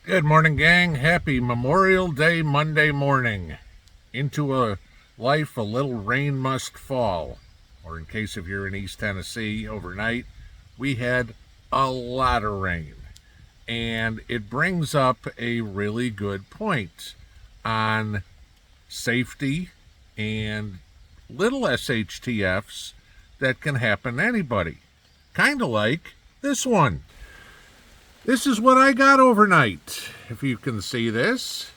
Good morning, gang. Happy Memorial Day Monday morning. Into a life a little rain must fall. Or in case if you're in East Tennessee overnight, we had a lot of rain. And it brings up a really good point on safety and little SHTFs that can happen to anybody. Kind of like this one. This is what I got overnight. If you can see this,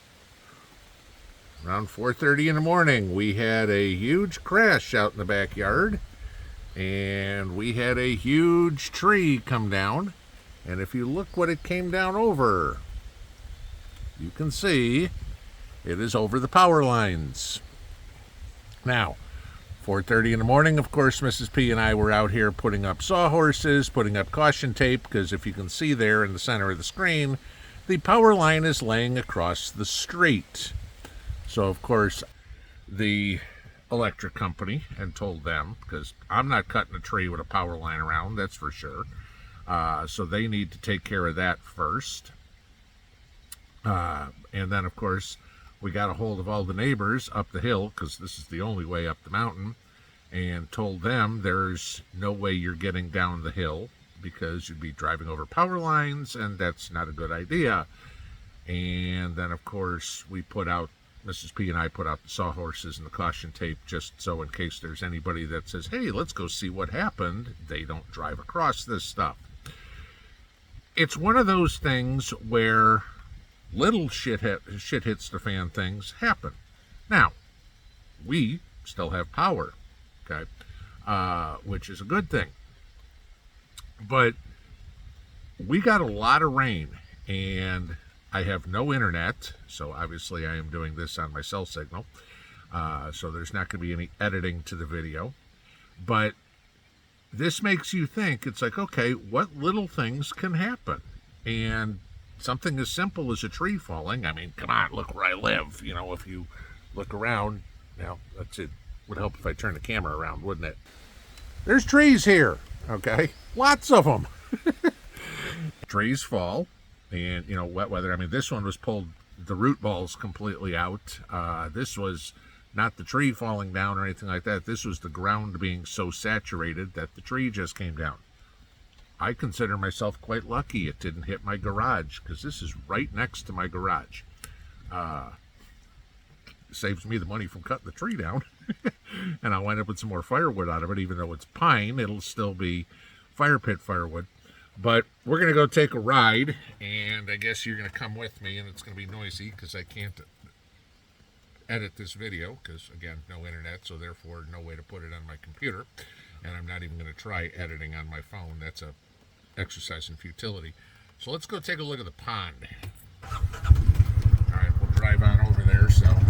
around 4:30 in the morning, we had a huge crash out in the backyard, and we had a huge tree come down. And if you look what it came down over, you can see it is over the power lines. Now, 4:30 in the morning, of course, Mrs. P and I were out here putting up sawhorses, putting up caution tape, because if you can see there in the center of the screen, the power line is laying across the street. So, of course, the electric company had told them, because I'm not cutting a tree with a power line around, that's for sure. So they need to take care of that first. And then, of course, we got a hold of all the neighbors up the hill, because this is the only way up the mountain, and told them there's no way you're getting down the hill because you'd be driving over power lines, and that's not a good idea. And then, of course, Mrs. P and I put out the sawhorses and the caution tape just so in case there's anybody that says, hey, let's go see what happened, they don't drive across this stuff. It's one of those things where little shit hits the fan things happen. Now, we still have power, okay, which is a good thing. But we got a lot of rain, and I have no internet, so obviously I am doing this on my cell signal, so there's not going to be any editing to the video. But this makes you think, it's like, okay, what little things can happen? And something as simple as a tree falling, I mean, come on, look where I live. You know, if you look around, it would help if I turn the camera around, wouldn't it? There's trees here, okay? Lots of them. Trees fall, and, wet weather. I mean, this one was pulled, the root balls completely out. This was not the tree falling down or anything like that. This was the ground being so saturated that the tree just came down. I consider myself quite lucky it didn't hit my garage, because this is right next to my garage. Saves me the money from cutting the tree down. And I'll wind up with some more firewood out of it. Even though it's pine, it'll still be fire pit firewood. But we're going to go take a ride, and I guess you're going to come with me, and it's going to be noisy because I can't edit this video because, again, no internet, so therefore no way to put it on my computer. And I'm not even going to try editing on my phone. That's a exercise in futility. So let's go take a look at the pond. All right, we'll drive on over there. So I'm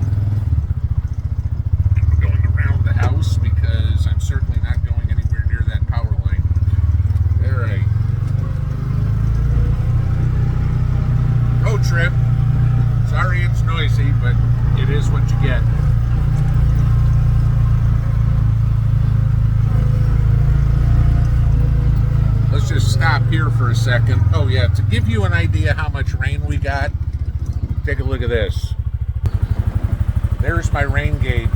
going around the house because I'm certainly not going anywhere near that power line. All right. Road trip. Sorry it's noisy, but it is what you get. Let's just stop here for a second. Oh yeah, to give you an idea how much rain we got, take a look at this. There's my rain gauge.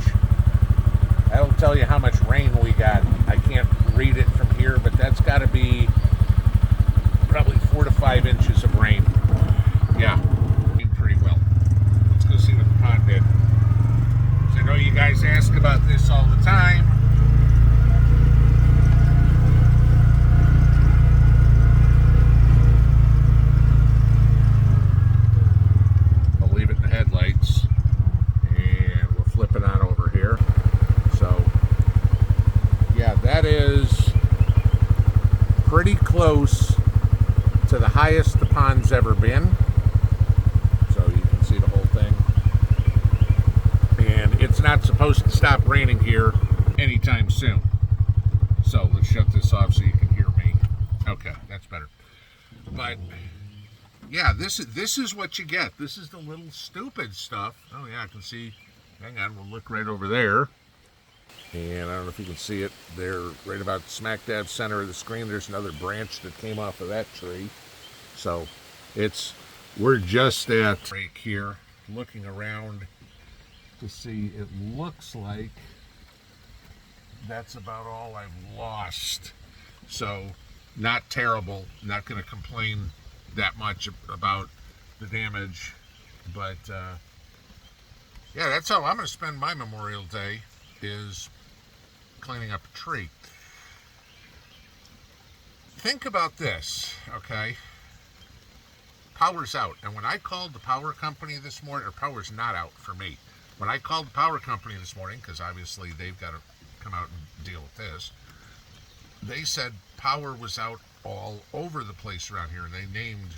That'll tell you how much rain we got. I can't read it from here, but that's got to be probably 4 to 5 inches of rain. Yeah, pretty well. Let's go see what the pond did. So I know you guys ask about this all the time. Headlights, and we'll flip it on over here. So yeah, that is pretty close to the highest the pond's ever been, so you can see the whole thing. And it's not supposed to stop raining here anytime soon, so let's shut this off so you can hear me. Okay, that's better. But yeah, this is what you get. This is the little stupid stuff. Oh yeah, I can see. Hang on, we'll look right over there. And I don't know if you can see it. There, right about smack dab center of the screen, there's another branch that came off of that tree. So it's We're just at break here, looking around to see. It looks like that's about all I've lost. So, not terrible. Not going to complain that much about the damage. But, yeah, that's how I'm going to spend my Memorial Day, is cleaning up a tree. Think about this, okay? Power's out. And when I called the power company this morning, or power's not out for me. When I called the power company this morning, because obviously they've got to come out and deal with this, they said power was out all over the place around here. And they named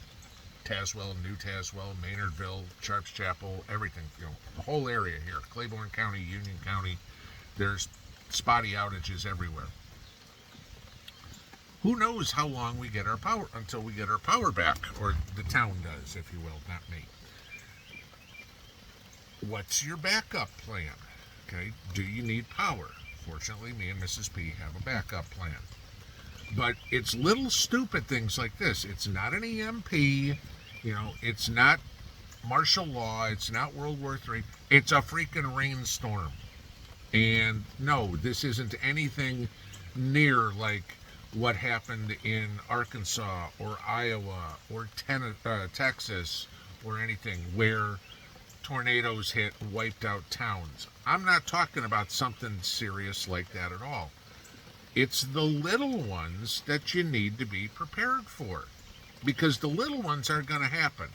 Tazewell, New Tazewell, Maynardville, Sharps Chapel, everything, you know, the whole area here, Claiborne County, Union County. There's spotty outages everywhere. Who knows how long we get our power, until we get our power back, or the town does, if you will, not me. What's your backup plan? Okay, do you need power? Fortunately, me and Mrs. P have a backup plan. But it's little stupid things like this. It's not an EMP, you know, it's not martial law, it's not World War III, it's a freaking rainstorm. And no, this isn't anything near like what happened in Arkansas or Iowa or Texas or anything where tornadoes hit and wiped out towns. I'm not talking about something serious like that at all. It's the little ones that you need to be prepared for, because the little ones are going to happen.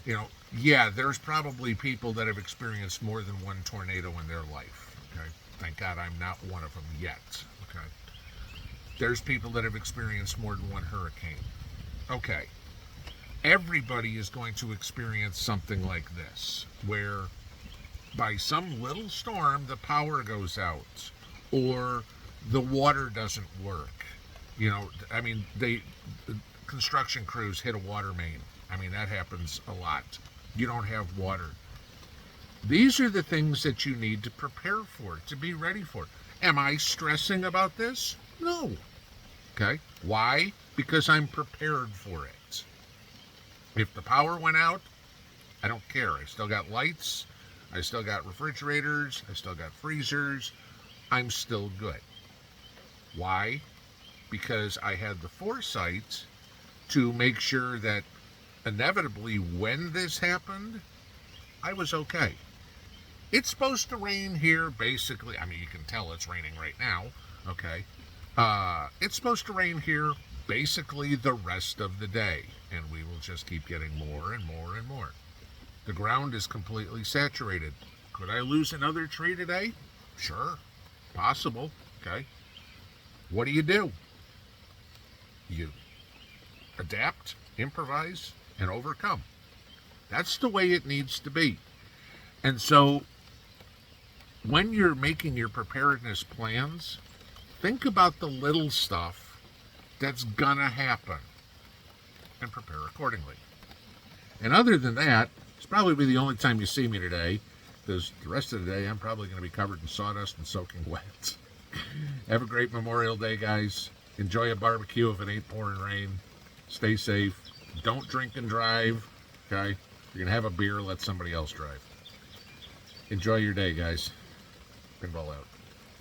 You know, yeah, there's probably people that have experienced more than one tornado in their life. Okay, thank God I'm not one of them yet. Okay. There's people that have experienced more than one hurricane. Okay. Everybody is going to experience something like this, where by some little storm the power goes out, or the water doesn't work. You know, I mean, construction crews hit a water main. I mean, that happens a lot. You don't have water. These are the things that you need to prepare for, to be ready for. Am I stressing about this? No. Okay. Why? Because I'm prepared for it. If the power went out, I don't care. I still got lights. I still got refrigerators. I still got freezers. I'm still good. Why? Because I had the foresight to make sure that inevitably when this happened, I was okay. It's supposed to rain here, basically. I mean, you can tell it's raining right now. Okay. It's supposed to rain here basically the rest of the day, and we will just keep getting more and more and more. The ground is completely saturated. Could I lose another tree today? Sure. Possible. Okay. What do? You adapt, improvise, and overcome. That's the way it needs to be. And so when you're making your preparedness plans, think about the little stuff that's gonna happen and prepare accordingly. And other than that, it's probably the only time you see me today, because the rest of the day I'm probably going to be covered in sawdust and soaking wet. Have a great Memorial Day, guys. Enjoy a barbecue if it ain't pouring rain. Stay safe. Don't drink and drive. Okay? If you're going to have a beer, let somebody else drive. Enjoy your day, guys. Pinball out.